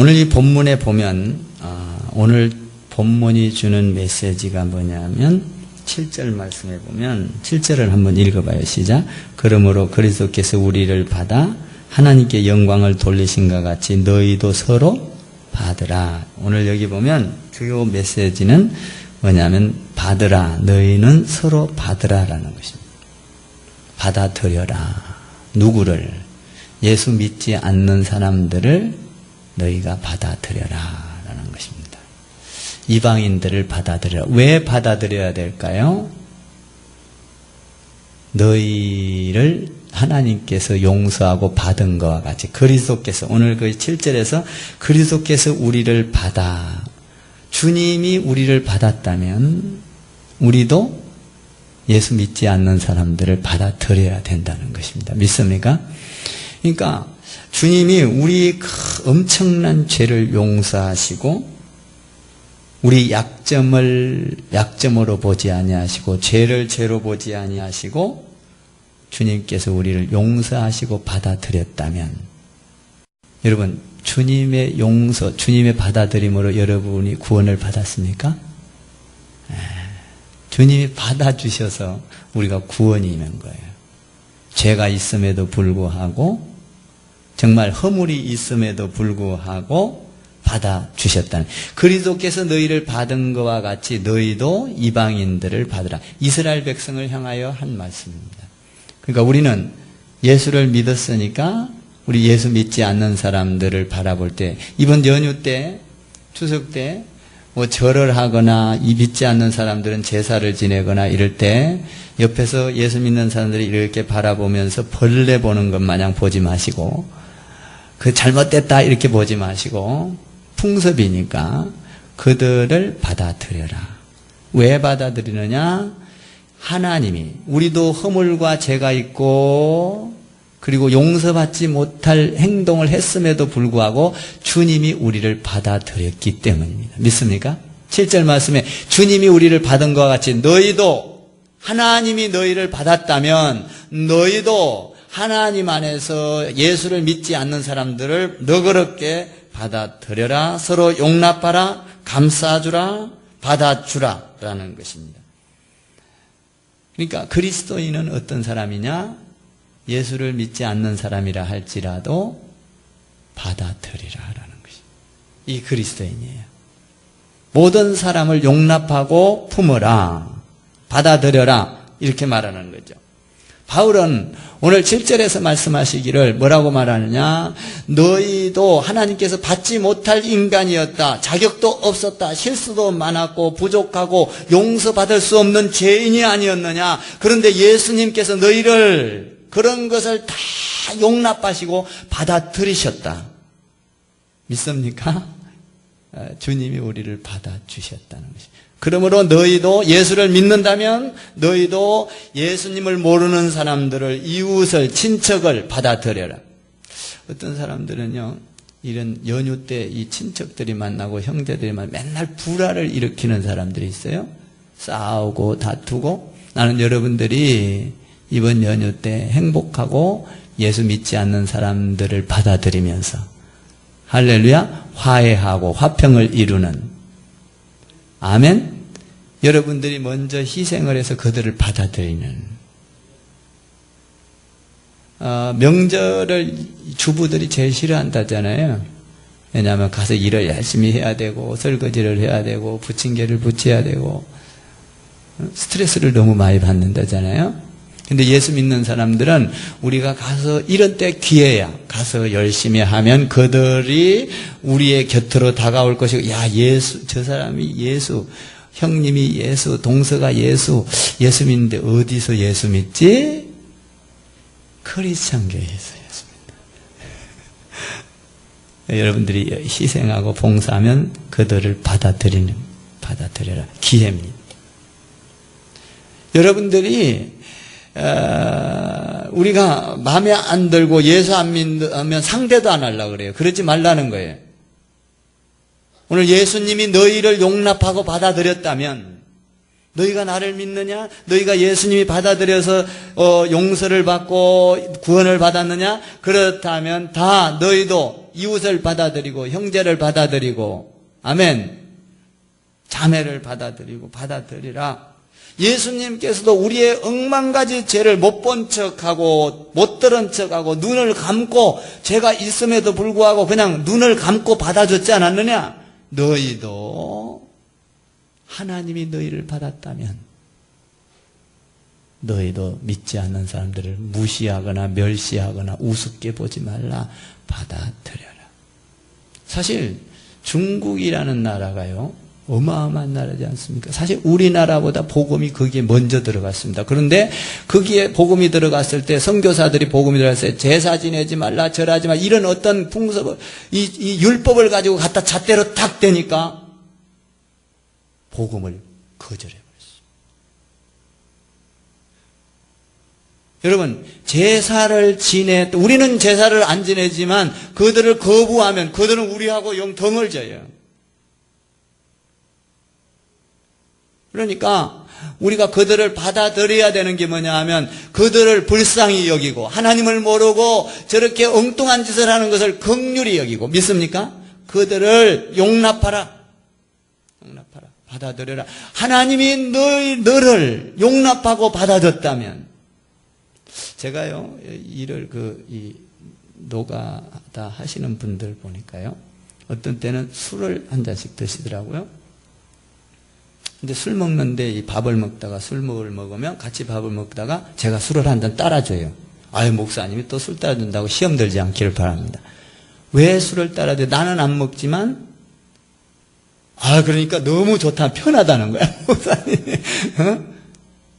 오늘 이 본문에 보면 오늘 본문이 주는 메시지가 뭐냐면 7절 말씀에 보면 7절을 한번 읽어봐요. 시작. 그러므로 그리스도께서 우리를 받아 하나님께 영광을 돌리신것 같이 너희도 서로 받으라. 오늘 여기 보면 주요 메시지는 뭐냐면 받으라. 너희는 서로 받으라라는 것입니다. 받아들여라. 누구를? 예수 믿지 않는 사람들을 너희가 받아들여라 라는 것입니다. 이방인들을 받아들여라. 왜 받아들여야 될까요? 너희를 하나님께서 용서하고 받은 것과 같이 그리스도께서 오늘 그 7절에서 그리스도께서 우리를 받아 주님이 우리를 받았다면 우리도 예수 믿지 않는 사람들을 받아들여야 된다는 것입니다. 믿습니까? 그러니까 주님이 우리 엄청난 죄를 용서하시고 우리 약점을 약점으로 보지 아니하시고 죄를 죄로 보지 아니하시고 주님께서 우리를 용서하시고 받아들였다면 여러분 주님의 용서, 주님의 받아들임으로 여러분이 구원을 받았습니까? 주님이 받아주셔서 우리가 구원이 있는 거예요. 죄가 있음에도 불구하고 정말 허물이 있음에도 불구하고 받아주셨다는 그리스도께서 너희를 받은 것과 같이 너희도 이방인들을 받으라. 이스라엘 백성을 향하여 한 말씀입니다. 그러니까 우리는 예수를 믿었으니까 우리 예수 믿지 않는 사람들을 바라볼 때 이번 연휴 때 추석 때 뭐 절을 하거나 이 믿지 않는 사람들은 제사를 지내거나 이럴 때 옆에서 예수 믿는 사람들이 이렇게 바라보면서 벌레 보는 것 마냥 보지 마시고 그 잘못됐다 이렇게 보지 마시고 풍습이니까 그들을 받아들여라. 왜 받아들이느냐? 하나님이 우리도 허물과 죄가 있고 그리고 용서받지 못할 행동을 했음에도 불구하고 주님이 우리를 받아들였기 때문입니다. 믿습니까? 7절 말씀에 주님이 우리를 받은 것과 같이 너희도 하나님이 너희를 받았다면 너희도 하나님 안에서 예수를 믿지 않는 사람들을 너그럽게 받아들여라. 서로 용납하라. 감싸주라. 받아주라 라는 것입니다. 그러니까 그리스도인은 어떤 사람이냐? 예수를 믿지 않는 사람이라 할지라도 받아들이라라는 것입니다. 이 그리스도인이에요. 모든 사람을 용납하고 품어라. 받아들여라. 이렇게 말하는 거죠. 바울은 오늘 7절에서 말씀하시기를 뭐라고 말하느냐? 너희도 하나님께서 받지 못할 인간이었다. 자격도 없었다. 실수도 많았고 부족하고 용서받을 수 없는 죄인이 아니었느냐. 그런데 예수님께서 너희를 그런 것을 다 용납하시고 받아들이셨다. 믿습니까? 주님이 우리를 받아주셨다는 것입니다. 그러므로 너희도 예수를 믿는다면 너희도 예수님을 모르는 사람들을 이웃을 친척을 받아들여라. 어떤 사람들은요 이런 연휴 때 이 친척들이 만나고 형제들이 만나고 맨날 불화를 일으키는 사람들이 있어요. 싸우고 다투고. 나는 여러분들이 이번 연휴 때 행복하고 예수 믿지 않는 사람들을 받아들이면서 할렐루야 화해하고 화평을 이루는 아멘. 여러분들이 먼저 희생을 해서 그들을 받아들이는 명절을 주부들이 제일 싫어한다잖아요. 왜냐하면 가서 일을 열심히 해야 되고 설거지를 해야 되고 부침개를 부쳐야 되고 스트레스를 너무 많이 받는다잖아요. 근데 예수 믿는 사람들은 우리가 가서 이런 때 기회야. 가서 열심히 하면 그들이 우리의 곁으로 다가올 것이고, 야, 예수, 저 사람이 예수, 형님이 예수, 동서가 예수 믿는데 어디서 예수 믿지? 크리스찬 교회에서 예수 믿는다. 여러분들이 희생하고 봉사하면 그들을 받아들여라. 기회입니다. 여러분들이 우리가 마음에 안 들고 예수 안 믿으면 상대도 안 하려고 그래요. 그러지 말라는 거예요. 오늘 예수님이 너희를 용납하고 받아들였다면 너희가 나를 믿느냐? 너희가 예수님이 받아들여서 용서를 받고 구원을 받았느냐? 그렇다면 다 너희도 이웃을 받아들이고 형제를 받아들이고 아멘. 자매를 받아들이라. 예수님께서도 우리의 억만가지 죄를 못 본 척하고 못 들은 척하고 눈을 감고 죄가 있음에도 불구하고 그냥 눈을 감고 받아줬지 않았느냐? 너희도 하나님이 너희를 받았다면 너희도 믿지 않는 사람들을 무시하거나 멸시하거나 우습게 보지 말라. 받아들여라. 사실 중국이라는 나라가요 어마어마한 나라지 않습니까? 사실 우리나라보다 복음이 거기에 먼저 들어갔습니다. 그런데 거기에 복음이 들어갔을 때 선교사들이 복음이 들어갔을 때 제사 지내지 말라 절하지 말라 이런 어떤 풍습을 이 율법을 가지고 갖다 잣대로 탁 대니까 복음을 거절해버렸어요. 여러분 제사를 우리는 제사를 안 지내지만 그들을 거부하면 그들은 우리하고 영 덩을 져요. 그러니까 우리가 그들을 받아들여야 되는 게 뭐냐 하면 그들을 불쌍히 여기고 하나님을 모르고 저렇게 엉뚱한 짓을 하는 것을 긍휼히 여기고 믿습니까? 그들을 용납하라. 받아들여라. 하나님이 너를 용납하고 받아줬다면 제가요 일을 노가다 하시는 분들 보니까요 어떤 때는 술을 한 잔씩 드시더라고요. 근데 술 먹는데 이 밥을 먹다가 술을 먹으면 같이 밥을 먹다가 제가 술을 한 잔 따라줘요. 아유 목사님이 또 술 따라준다고 시험 들지 않기를 바랍니다. 왜 술을 따라줘? 나는 안 먹지만 그러니까 너무 좋다 편하다는 거야 목사님.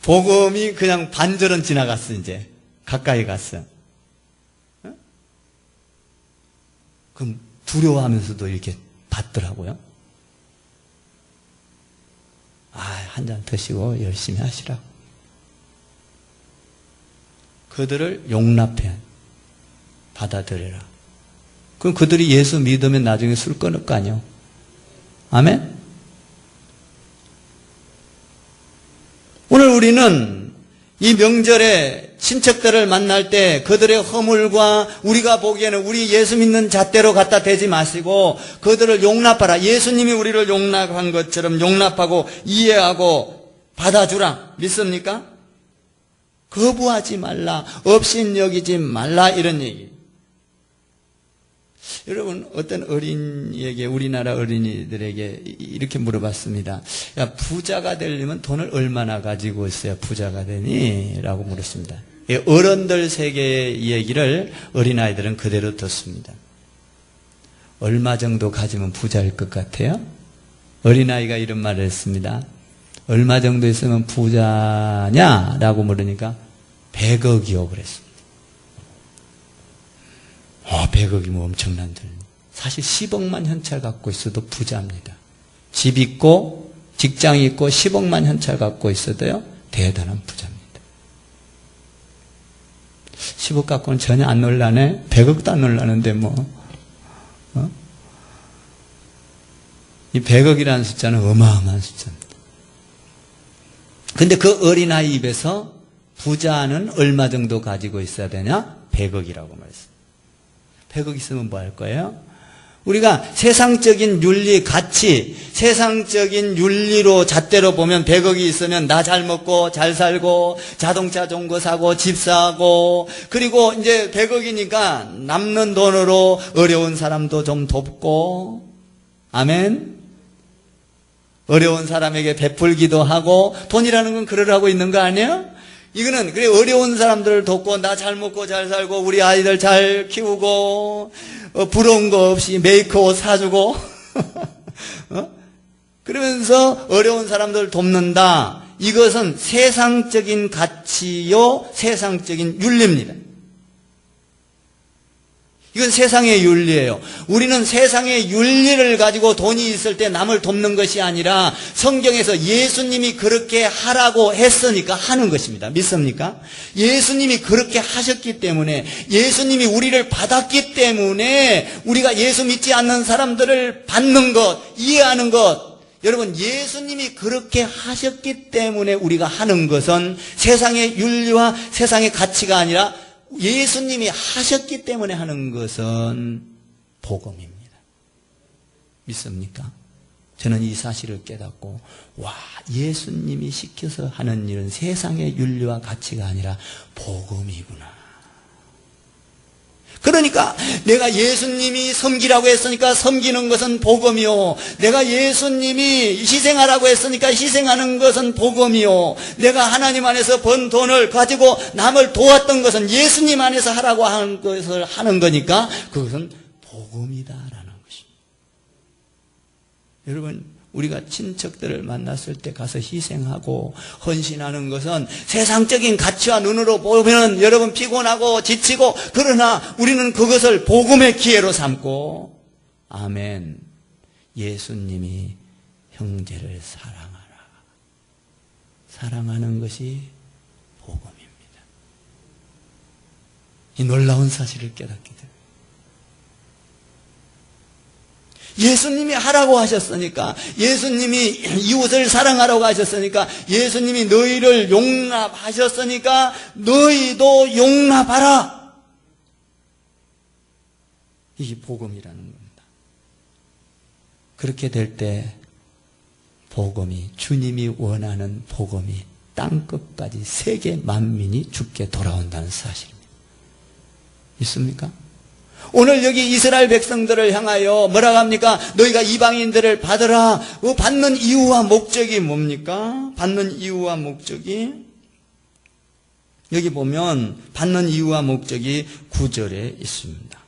복음이 그냥 반절은 지나갔어. 이제 가까이 갔어. 그럼 두려워하면서도 이렇게 받더라고요. 한 잔 드시고 열심히 하시라고. 그들을 용납해. 받아들여라. 그럼 그들이 예수 믿으면 나중에 술 끊을 거 아니요. 아멘? 오늘 우리는 이 명절에 친척들을 만날 때 그들의 허물과 우리가 보기에는 우리 예수 믿는 잣대로 갖다 대지 마시고 그들을 용납하라. 예수님이 우리를 용납한 것처럼 용납하고 이해하고 받아주라. 믿습니까? 거부하지 말라. 업신여기지 말라. 이런 얘기. 여러분 어떤 어린이에게 우리나라 어린이들에게 이렇게 물어봤습니다. 야 부자가 되려면 돈을 얼마나 가지고 있어야 부자가 되니? 라고 물었습니다. 어른들 세계의 얘기를 어린아이들은 그대로 듣습니다. 얼마 정도 가지면 부자일 것 같아요? 어린아이가 이런 말을 했습니다. 얼마 정도 있으면 부자냐? 라고 물으니까 100억이요 그랬습니다. 100억이면 엄청난 돈. 사실 10억만 현찰 갖고 있어도 부자입니다. 집 있고 직장 있고 10억만 현찰 갖고 있어도요 대단한 부자입니다. 10억 갖고는 전혀 안 놀라네. 100억도 안 놀라는데 이 100억이라는 숫자는 어마어마한 숫자입니다. 근데 그 어린아이 입에서 부자는 얼마 정도 가지고 있어야 되냐? 100억이라고 말했습니다. 100억 있으면 뭐 할 거예요? 우리가 세상적인 윤리, 가치, 세상적인 윤리로 잣대로 보면 100억이 있으면 나 잘 먹고 잘 살고 자동차 좋은 거 사고 집 사고 그리고 이제 100억이니까 남는 돈으로 어려운 사람도 좀 돕고 아멘? 어려운 사람에게 베풀기도 하고 돈이라는 건 그러라고 있는 거 아니에요? 이거는 그래 어려운 사람들을 돕고 나 잘 먹고 잘 살고 우리 아이들 잘 키우고 부러운 거 없이 메이크업 옷 사주고 그러면서 어려운 사람들을 돕는다. 이것은 세상적인 가치요 세상적인 윤리입니다. 이건 세상의 윤리예요. 우리는 세상의 윤리를 가지고 돈이 있을 때 남을 돕는 것이 아니라 성경에서 예수님이 그렇게 하라고 했으니까 하는 것입니다. 믿습니까? 예수님이 그렇게 하셨기 때문에 예수님이 우리를 받았기 때문에 우리가 예수 믿지 않는 사람들을 받는 것, 이해하는 것 여러분 예수님이 그렇게 하셨기 때문에 우리가 하는 것은 세상의 윤리와 세상의 가치가 아니라 예수님이 하셨기 때문에 하는 것은 복음입니다. 믿습니까? 저는 이 사실을 깨닫고 와, 예수님이 시켜서 하는 일은 세상의 윤리와 가치가 아니라 복음이구나. 그러니까 내가 예수님이 섬기라고 했으니까 섬기는 것은 복음이요, 내가 예수님이 희생하라고 했으니까 희생하는 것은 복음이요, 내가 하나님 안에서 번 돈을 가지고 남을 도왔던 것은 예수님 안에서 하라고 하는 것을 하는 거니까 그것은 복음이다라는 것입니다. 여러분, 우리가 친척들을 만났을 때 가서 희생하고 헌신하는 것은 세상적인 가치와 눈으로 보면 여러분 피곤하고 지치고, 그러나 우리는 그것을 복음의 기회로 삼고, 아멘, 예수님이 형제를 사랑하라, 사랑하는 것이 복음입니다. 이 놀라운 사실을 깨닫게 됩니다. 예수님이 하라고 하셨으니까, 예수님이 이웃을 사랑하라고 하셨으니까, 예수님이 너희를 용납하셨으니까 너희도 용납하라. 이게 복음이라는 겁니다. 그렇게 될 때 복음이, 주님이 원하는 복음이 땅끝까지 세계 만민이 주께 돌아온다는 사실입니다. 있습니까? 오늘 여기 이스라엘 백성들을 향하여 뭐라고 합니까? 너희가 이방인들을 받으라. 그 받는 이유와 목적이 뭡니까? 받는 이유와 목적이, 여기 보면 받는 이유와 목적이 9절에 있습니다.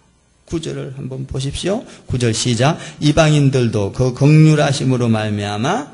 9절을 한번 보십시오. 9절 시작. 이방인들도 그 긍휼하심으로 말미암아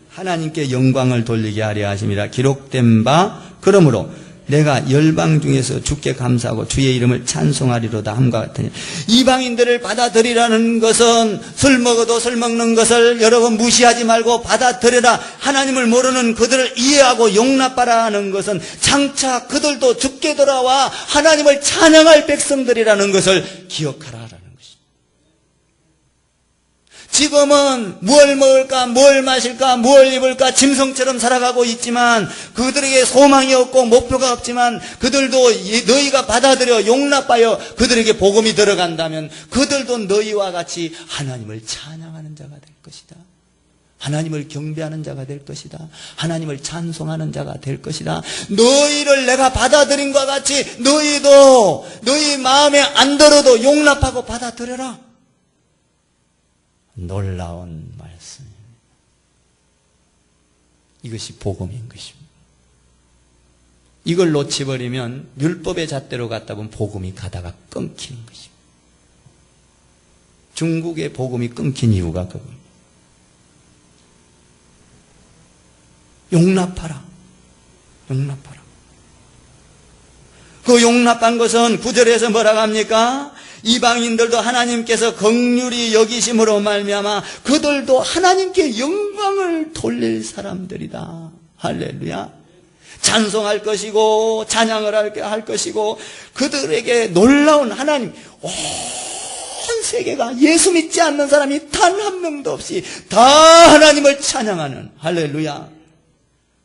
하나님께 영광을 돌리게 하려 하심이라 기록된 바, 그러므로 내가 열방 중에서 주께 감사하고 주의 이름을 찬송하리로다 함과 같으니, 이방인들을 받아들이라는 것은 술 먹어도 술 먹는 것을 여러분 무시하지 말고 받아들여라. 하나님을 모르는 그들을 이해하고 용납하라는 것은 장차 그들도 주께 돌아와 하나님을 찬양할 백성들이라는 것을 기억하라라는 것입니다. 지금은 뭘 먹을까, 뭘 마실까, 뭘 입을까 짐승처럼 살아가고 있지만, 그들에게 소망이 없고 목표가 없지만, 그들도 너희가 받아들여 용납하여 그들에게 복음이 들어간다면 그들도 너희와 같이 하나님을 찬양하는 자가 될 것이다. 하나님을 경배하는 자가 될 것이다. 하나님을 찬송하는 자가 될 것이다. 너희를 내가 받아들인 것과 같이 너희도 너희 마음에 안 들어도 용납하고 받아들여라. 놀라운 말씀입니다. 이것이 복음인 것입니다. 이걸 놓치버리면 율법의 잣대로 갔다 보면 복음이 가다가 끊기는 것입니다. 중국의 복음이 끊긴 이유가 그겁니다. 용납하라. 용납하라. 그 용납한 것은 9절에서 뭐라고 합니까? 이방인들도 하나님께서 긍휼히 여기심으로 말미암아 그들도 하나님께 영광을 돌릴 사람들이다. 할렐루야. 찬송할 것이고 찬양을 할 것이고, 그들에게 놀라운 하나님, 온 세계가 예수 믿지 않는 사람이 단 한 명도 없이 다 하나님을 찬양하는, 할렐루야.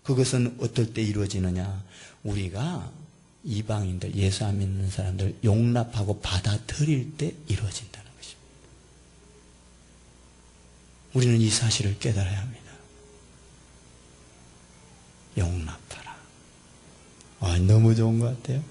그것은 어떨 때 이루어지느냐? 우리가 이방인들, 예수 안 믿는 사람들 용납하고 받아들일 때 이루어진다는 것입니다. 우리는 이 사실을 깨달아야 합니다. 용납하라. 너무 좋은 것 같아요.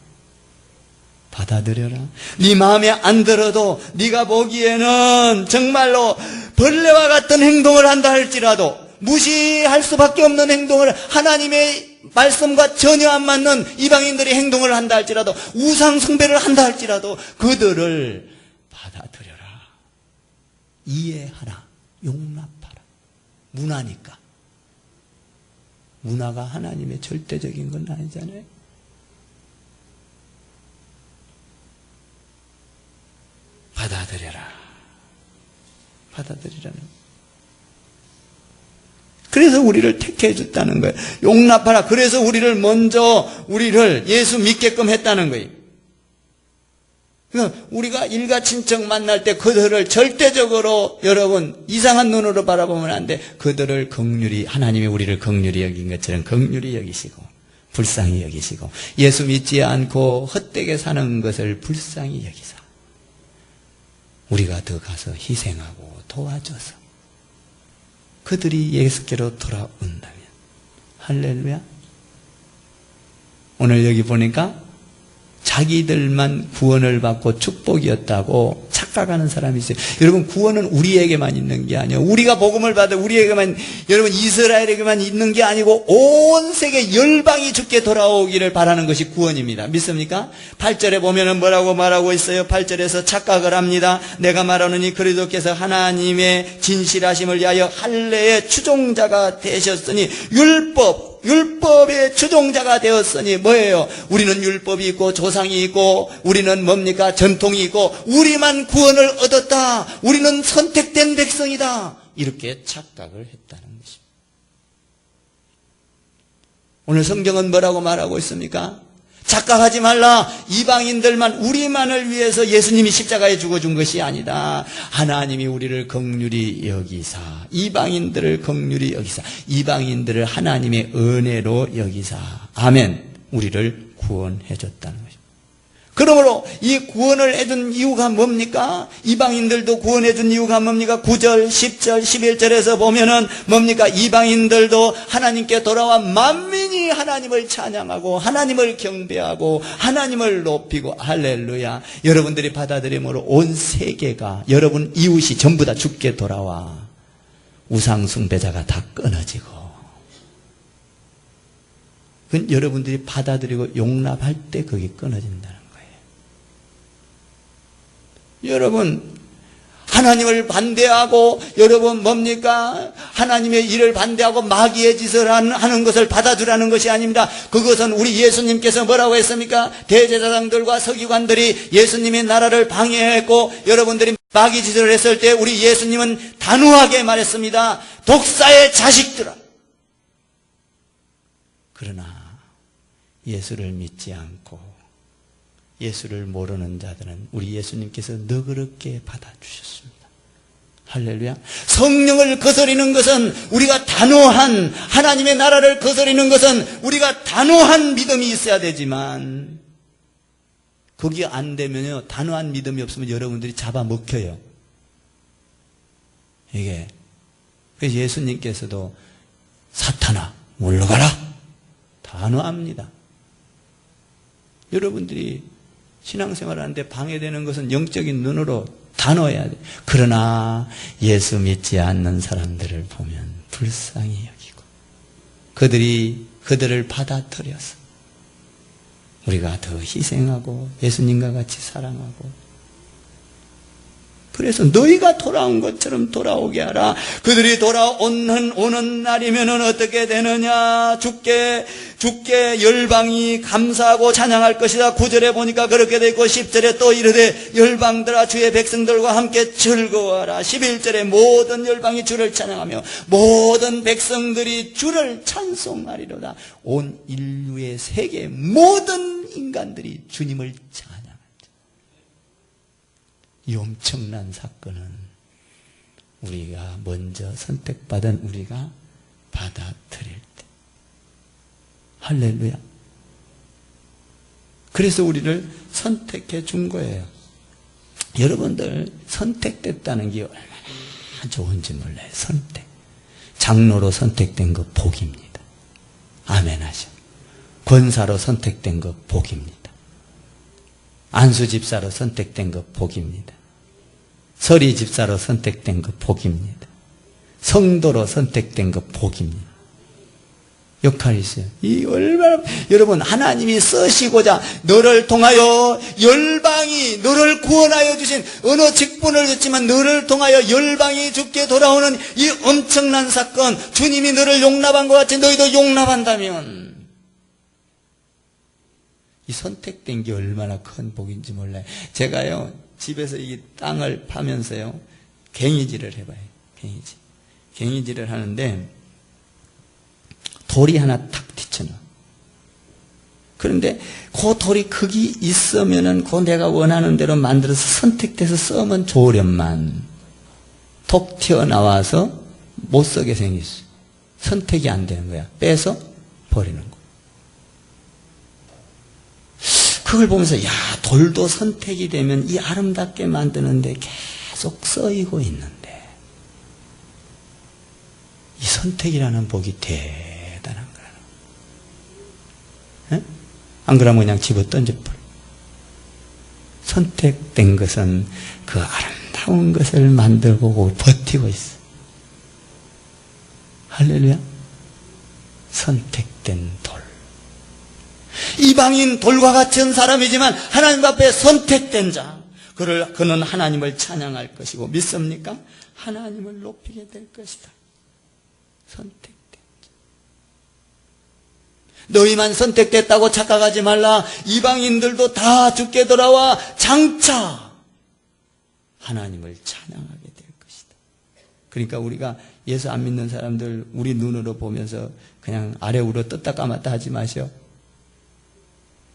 받아들여라. 네 마음에 안 들어도, 네가 보기에는 정말로 벌레와 같은 행동을 한다 할지라도, 무시할 수밖에 없는 행동을, 하나님의 말씀과 전혀 안 맞는 이방인들이 행동을 한다 할지라도, 우상 숭배를 한다 할지라도 그들을 받아들여라. 이해하라. 용납하라. 문화니까. 문화가 하나님의 절대적인 건 아니잖아요. 받아들여라. 받아들이라는. 그래서 우리를 택해 줬다는 거예요. 용납하라. 그래서 우리를 예수 믿게끔 했다는 거예요. 그러니까 우리가 일가 친척 만날 때 그들을 절대적으로, 여러분, 이상한 눈으로 바라보면 안 돼. 그들을 긍휼히, 하나님이 우리를 긍휼히 여긴 것처럼 긍휼히 여기시고 불쌍히 여기시고, 예수 믿지 않고 헛되게 사는 것을 불쌍히 여기사 우리가 더 가서 희생하고 도와줘서 그들이 예수께로 돌아온다면, 할렐루야. 오늘 여기 보니까 자기들만 구원을 받고 축복이었다고 착각하는 사람이 있어요. 여러분, 구원은 우리에게만 있는 게 아니에요. 우리가 복음을 받아 우리에게만, 여러분, 이스라엘에게만 있는 게 아니고 온 세계 열방이 주께 돌아오기를 바라는 것이 구원입니다. 믿습니까? 8절에 보면은 뭐라고 말하고 있어요? 8절에서 착각을 합니다. 내가 말하노니 그리스도께서 하나님의 진실하심을 위하여 할례의 추종자가 되셨으니, 율법의 추종자가 되었으니 뭐예요? 우리는 율법이 있고 조상이 있고 우리는 뭡니까? 전통이 있고 우리만 구원을 얻었다. 우리는 선택된 백성이다. 이렇게 착각을 했다는 것입니다. 오늘 성경은 뭐라고 말하고 있습니까? 착각하지 말라. 이방인들만, 우리만을 위해서 예수님이 십자가에 죽어준 것이 아니다. 하나님이 우리를 긍휼히 여기사, 이방인들을 긍휼히 여기사, 이방인들을 하나님의 은혜로 여기사, 아멘, 우리를 구원해 줬다는 것입니다. 그러므로 이 구원을 해준 이유가 뭡니까? 이방인들도 구원해 준 이유가 뭡니까? 9절, 10절, 11절에서 보면은 뭡니까? 이방인들도 하나님께 돌아와 만민이 하나님을 찬양하고 하나님을 경배하고 하나님을 높이고, 할렐루야. 여러분들이 받아들임으로 온 세계가, 여러분 이웃이 전부 다 주께 돌아와 우상 숭배자가 다 끊어지고, 그건 여러분들이 받아들이고 용납할 때 그게 끊어진다는 거예요. 여러분, 하나님을 반대하고, 여러분 뭡니까? 하나님의 일을 반대하고 마귀의 짓을 하는 것을 받아주라는 것이 아닙니다. 그것은 우리 예수님께서 뭐라고 했습니까? 대제사장들과 서기관들이 예수님의 나라를 방해했고 여러분들이 마귀 짓을 했을 때 우리 예수님은 단호하게 말했습니다. 독사의 자식들아. 그러나 예수를 믿지 않고 예수를 모르는 자들은 우리 예수님께서 너그럽게 받아주셨습니다. 할렐루야. 성령을 거스리는 것은 우리가 단호한, 하나님의 나라를 거스리는 것은 우리가 단호한 믿음이 있어야 되지만, 그게 안 되면요, 단호한 믿음이 없으면 여러분들이 잡아먹혀요. 이게. 그래서 예수님께서도 사탄아 물러가라, 단호합니다. 여러분들이 신앙생활 하는데 방해되는 것은 영적인 눈으로 단호해야 돼. 그러나 예수 믿지 않는 사람들을 보면 불쌍히 여기고 그들을 받아들여서 우리가 더 희생하고 예수님과 같이 사랑하고, 그래서 너희가 돌아온 것처럼 돌아오게 하라. 그들이 오는 날이면은 어떻게 되느냐? 주께 열방이 감사하고 찬양할 것이다. 9절에 보니까 그렇게 되어 있고 10절에 또 이르되 열방들아 주의 백성들과 함께 즐거워하라. 11절에 모든 열방이 주를 찬양하며 모든 백성들이 주를 찬송하리로다. 온 인류의 세계 모든 인간들이 주님을 찬양합니다. 이 엄청난 사건은 우리가 먼저 선택받은 우리가 받아들일 때, 할렐루야. 그래서 우리를 선택해 준 거예요. 여러분들 선택됐다는 게 얼마나 좋은지 몰라요. 선택. 장로로 선택된 거 복입니다. 아멘 하셔. 권사로 선택된 거 복입니다. 안수 집사로 선택된 거 복입니다. 서리 집사로 선택된 거 복입니다. 성도로 선택된 거 복입니다. 역할이 있어요. 이 얼마나, 여러분, 하나님이 쓰시고자 너를 통하여 열방이 너를 구원하여 주신, 어느 직분을 줬지만 너를 통하여 열방이 주께 돌아오는 이 엄청난 사건, 주님이 너를 용납한 것 같이 너희도 용납한다면 이 선택된 게 얼마나 큰 복인지 몰라요. 제가요, 집에서 이 땅을 파면서요, 갱이질을 해봐요. 갱이질을 하는데, 돌이 하나 탁 튀쳐나와. 그런데 그 돌이 크기 있으면은 그 내가 원하는 대로 만들어서 선택돼서 쓰면 좋으련만 톡 튀어나와서 못 쓰게 생겼어요. 선택이 안 되는 거야. 빼서 버리는 거. 그걸 보면서 야, 돌도 선택이 되면 이 아름답게 만드는데 계속 쓰이고 있는데 이 선택이라는 복이 대단한 거야. 안 그러면 그냥 집어 던져버려. 선택된 것은 그 아름다운 것을 만들고 버티고 있어. 할렐루야. 선택된 돌. 이방인 돌과 같은 사람이지만 하나님 앞에 선택된 자. 그는 하나님을 찬양할 것이고 믿습니까? 하나님을 높이게 될 것이다. 선택된 자. 너희만 선택됐다고 착각하지 말라. 이방인들도 다 죽게 돌아와 장차 하나님을 찬양하게 될 것이다. 그러니까 우리가 예수 안 믿는 사람들 우리 눈으로 보면서 그냥 아래 우러 떴다 까맣다 하지 마시오.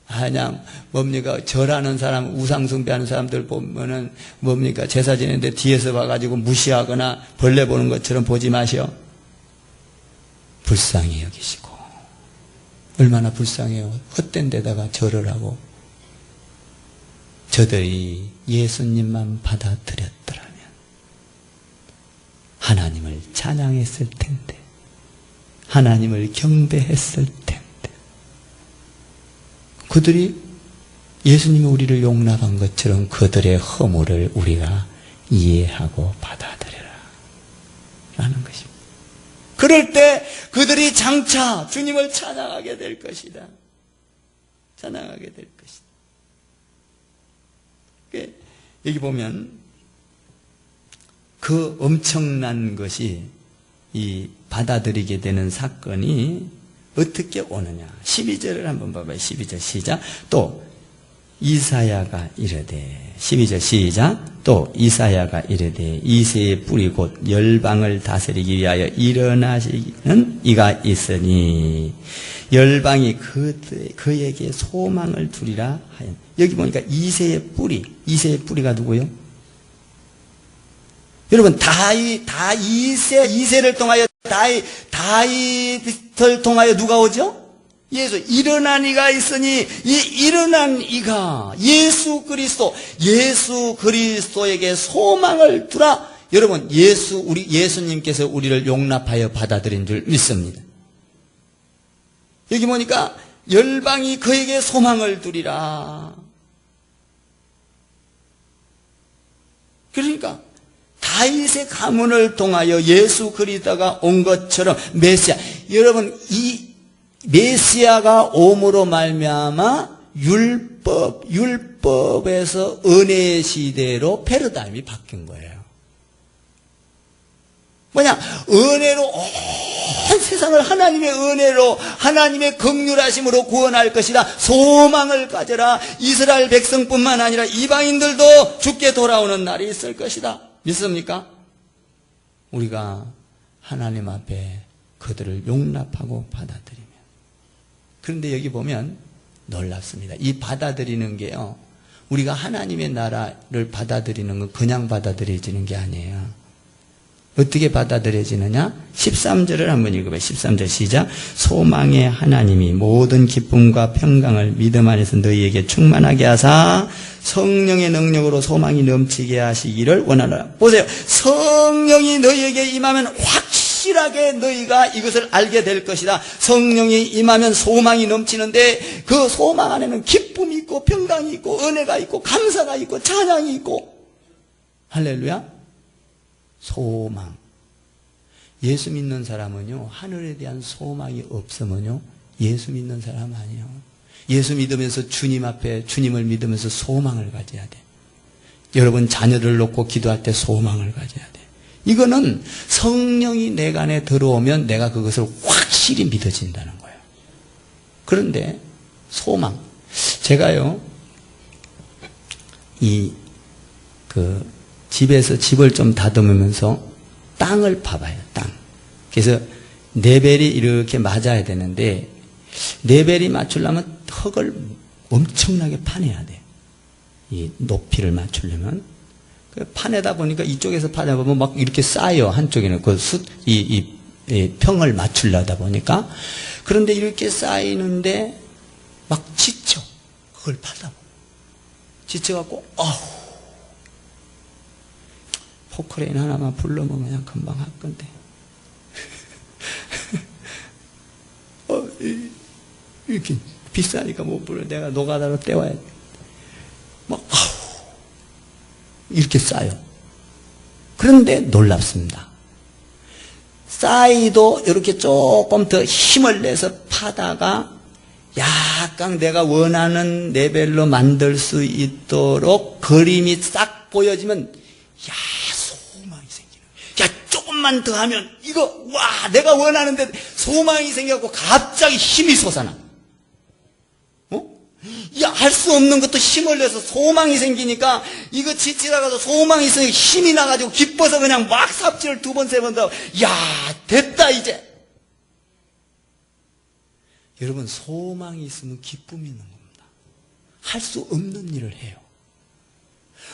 그냥 뭡니까 절하는 사람, 우상숭배하는 사람들 보면은 뭡니까 제사 지내는데 뒤에서 봐가지고 무시하거나 벌레 보는 것처럼 보지 마시오. 불쌍히 여기시고 얼마나 불쌍해요. 헛된 데다가 절을 하고. 저들이 예수님만 받아들였더라면 하나님을 찬양했을 텐데, 하나님을 경배했을 텐데, 그들이 예수님이 우리를 용납한 것처럼 그들의 허물을 우리가 이해하고 받아들여라 라는 것입니다. 그럴 때 그들이 장차 주님을 찬양하게 될 것이다. 찬양하게 될 것이다. 여기 보면 그 엄청난 것이 이 받아들이게 되는 사건이 어떻게 오느냐. 12절을 한번 봐봐요. 12절 시작. 또 이사야가 이르되 12절 시작. 또 이사야가 이르되 이새의 뿌리 곧 열방을 다스리기 위하여 일어나시는 이가 있으니 열방이 그에게 소망을 두리라 하였. 여기 보니까 이새의 뿌리가 누구요? 여러분 이새를 통하여 다윗을 통하여 누가 오죠? 예수. 일어난 이가 있으니 이 일어난 이가 예수 그리스도에게 소망을 두라. 여러분 예수님께서 우리를 용납하여 받아들인 줄 믿습니다. 여기 보니까 열방이 그에게 소망을 두리라. 그러니까 다윗의 가문을 통하여 예수 그리스도가 온 것처럼 메시아. 여러분 이 메시아가 옴으로 말미암아 율법에서 은혜의 시대로 패러다임이 바뀐 거예요. 뭐냐? 은혜로 온 세상을 하나님의 은혜로 하나님의 긍휼하심으로 구원할 것이라 소망을 가져라. 이스라엘 백성뿐만 아니라 이방인들도 죽게 돌아오는 날이 있을 것이다. 믿습니까? 우리가 하나님 앞에 그들을 용납하고 받아들이면. 그런데 여기 보면 놀랍습니다. 이 받아들이는 게요, 우리가 하나님의 나라를 받아들이는 건 그냥 받아들여지는 게 아니에요. 어떻게 받아들여지느냐? 13절을 한번 읽어봐요. 13절 시작. 소망의 하나님이 모든 기쁨과 평강을 믿음 안에서 너희에게 충만하게 하사 성령의 능력으로 소망이 넘치게 하시기를 원하노라. 보세요. 성령이 너희에게 임하면 확실하게 너희가 이것을 알게 될 것이다. 성령이 임하면 소망이 넘치는데 그 소망 안에는 기쁨이 있고 평강이 있고 은혜가 있고 감사가 있고 찬양이 있고. 할렐루야. 소망. 예수 믿는 사람은요, 하늘에 대한 소망이 없으면요, 예수 믿는 사람 아니에요. 예수 믿으면서 주님 앞에, 주님을 믿으면서 소망을 가져야 돼. 여러분 자녀를 놓고 기도할 때 소망을 가져야 돼. 이거는 성령이 내 안에 들어오면 내가 그것을 확실히 믿어진다는 거예요. 그런데 소망. 제가요, 집에서 집을 좀 다듬으면서 땅을 파봐요, 땅. 그래서 네벨이 이렇게 맞아야 되는데, 네벨이 맞추려면 흙을 엄청나게 파내야 돼. 이 높이를 맞추려면. 파내다 보니까 이쪽에서 파내다 보면 막 이렇게 쌓여, 한쪽에는. 이 평을 맞추려다 보니까. 그런데 이렇게 쌓이는데 막 지쳐. 그걸 받아. 지쳐갖고, 포크레인 하나만 불러면 그냥 금방 할 건데. 이렇게 비싸니까 못 불러. 내가 노가다로 떼와야 돼. 이렇게 싸요. 그런데 놀랍습니다. 싸이도 이렇게 조금 더 힘을 내서 파다가 약간 내가 원하는 레벨로 만들 수 있도록 그림이 싹 보여지면, 소망이 생기는 거야. 조금만 더 하면 이거 내가 원하는데 소망이 생겨갖고 갑자기 힘이 솟아나. 할 수 없는 것도 힘을 내서 소망이 생기니까 이거 지치다가도 소망이 있으니까 힘이 나가지고 기뻐서 그냥 막 삽질을 2번, 3번 더, 됐다 이제. 여러분, 소망이 있으면 기쁨이 있는 겁니다. 할 수 없는 일을 해요.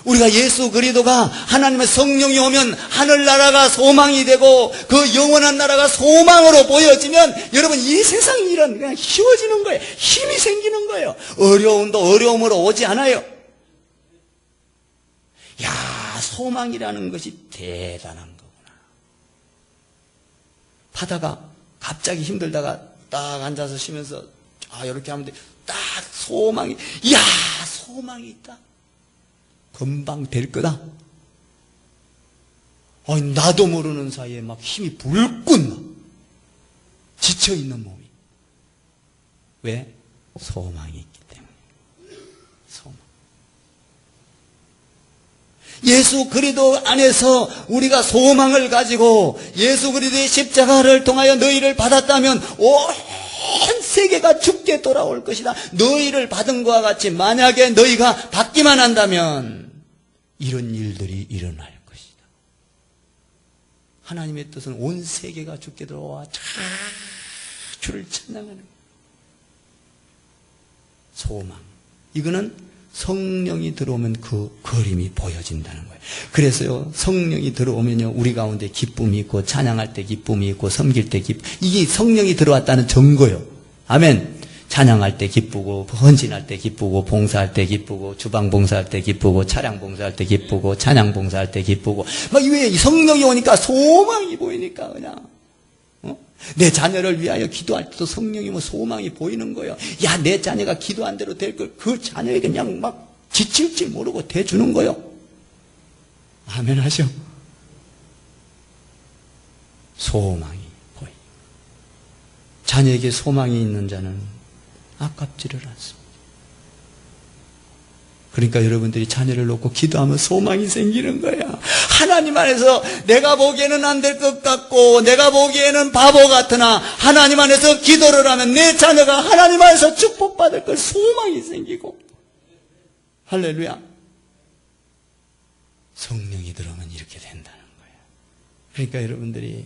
우리가 예수 그리스도가 하나님의 성령이 오면 하늘나라가 소망이 되고 그 영원한 나라가 소망으로 보여지면 여러분, 이 세상 일은 그냥 쉬워지는 거예요. 힘이 생기는 거예요. 어려움도 어려움으로 오지 않아요. 소망이라는 것이 대단한 거구나. 하다가 갑자기 힘들다가 딱 앉아서 쉬면서 이렇게 하면 돼. 딱 소망이, 소망이 있다. 금방 될 거다. 나도 모르는 사이에 막 힘이 불끈 지쳐있는 몸이. 왜? 소망이 있기 때문에. 소망. 예수 그리스도 안에서 우리가 소망을 가지고 예수 그리스도의 십자가를 통하여 너희를 받았다면 온 세계가 죽게 돌아올 것이다. 너희를 받은 것과 같이 만약에 너희가 받기만 한다면 이런 일들이 일어날 것이다. 하나님의 뜻은 온 세계가 죽게 돌아와 주를 찬양하는 거예요. 소망. 이거는 성령이 들어오면 그 그림이 보여진다는 거예요. 그래서요, 성령이 들어오면요, 우리 가운데 기쁨이 있고, 찬양할 때 기쁨이 있고, 섬길 때 기쁨. 이게 성령이 들어왔다는 증거요. 아멘. 찬양할 때 기쁘고, 헌신할 때 기쁘고, 봉사할 때 기쁘고, 주방 봉사할 때 기쁘고, 차량 봉사할 때 기쁘고, 찬양 봉사할 때 기쁘고, 왜 성령이 오니까 소망이 보이니까 그냥. 내 자녀를 위하여 기도할 때도 성령이 소망이 보이는 거예요. 내 자녀가 기도한 대로 될 걸 그 자녀에게 그냥 막 지칠 줄 모르고 대주는 거예요. 아멘 하죠. 소망이 보이. 자녀에게 소망이 있는 자는 아깝지를 않습니다. 그러니까 여러분들이 자녀를 놓고 기도하면 소망이 생기는 거야. 하나님 안에서 내가 보기에는 안 될 것 같고 내가 보기에는 바보 같으나 하나님 안에서 기도를 하면 내 자녀가 하나님 안에서 축복받을 걸 소망이 생기고. 할렐루야. 성령이 들어오면 이렇게 된다는 거예요. 그러니까 여러분들이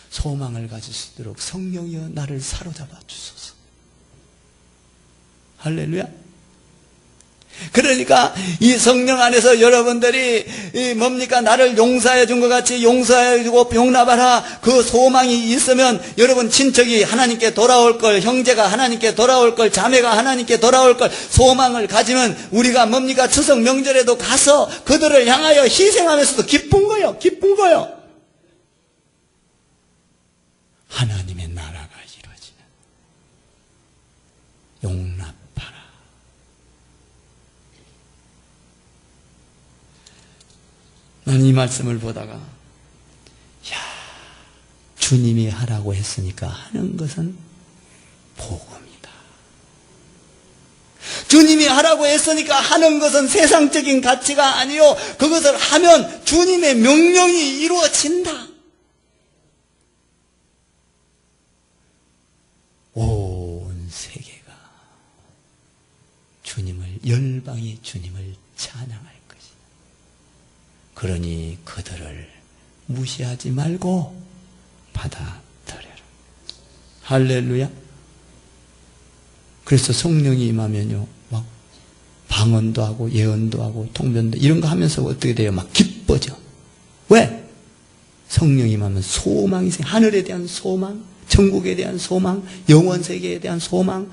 소망을 가질 수 있도록 성령이여 나를 사로잡아 주소서. 할렐루야. 그러니까 이 성령 안에서 여러분들이 나를 용서해 준 것 같이 용서해 주고 용납하라. 그 소망이 있으면 여러분 친척이 하나님께 돌아올 걸, 형제가 하나님께 돌아올 걸, 자매가 하나님께 돌아올 걸 소망을 가지면 우리가 추석 명절에도 가서 그들을 향하여 희생하면서도 기쁜 거요. 기쁜 거요. 하나님의 나라가 이루어지는 용납. 나는 이 말씀을 보다가 주님이 하라고 했으니까 하는 것은 복음이다. 주님이 하라고 했으니까 하는 것은 세상적인 가치가 아니요, 그것을 하면 주님의 명령이 이루어진다. 온 세계가 열방이 주님을 찬양할 그러니 그들을 무시하지 말고 받아들여라. 할렐루야. 그래서 성령이 임하면요, 막 방언도 하고 예언도 하고 통변도 이런 거 하면서 어떻게 돼요? 막 기뻐져. 왜? 성령이 임하면 소망이 생겨. 하늘에 대한 소망, 천국에 대한 소망, 영원 세계에 대한 소망,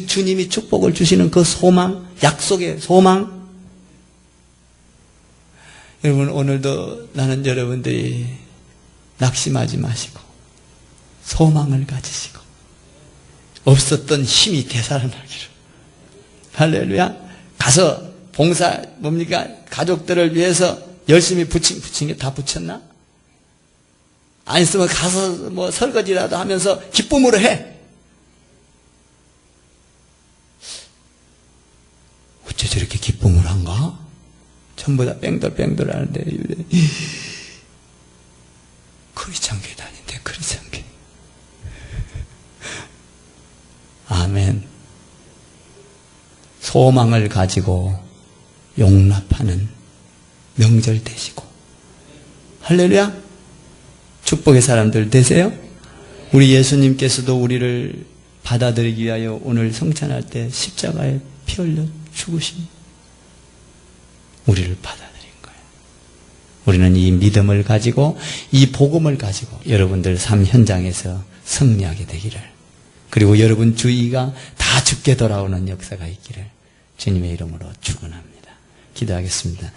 주님이 축복을 주시는 그 소망, 약속의 소망. 여러분, 오늘도 나는 여러분들이 낙심하지 마시고 소망을 가지시고 없었던 힘이 되살아나기를. 할렐루야. 가서 봉사 뭡니까? 가족들을 위해서 열심히 붙인 게 다 붙였나? 안 있으면 가서 뭐 설거지라도 하면서 기쁨으로 해. 어째 저렇게 기쁨을 한가? 전부 다 뺑돌뺑돌 하는데 크리스찬교회 다닌대. 크리스찬교회. 아멘. 소망을 가지고 용납하는 명절 되시고. 할렐루야. 축복의 사람들 되세요. 우리 예수님께서도 우리를 받아들이기 위하여 오늘 성찬할 때 십자가에 피 흘려 죽으신 우리를 받아들인 거예요. 우리는 이 믿음을 가지고 이 복음을 가지고 여러분들 삶 현장에서 승리하게 되기를, 그리고 여러분 주위가 다 죽게 돌아오는 역사가 있기를 주님의 이름으로 축원합니다. 기도하겠습니다.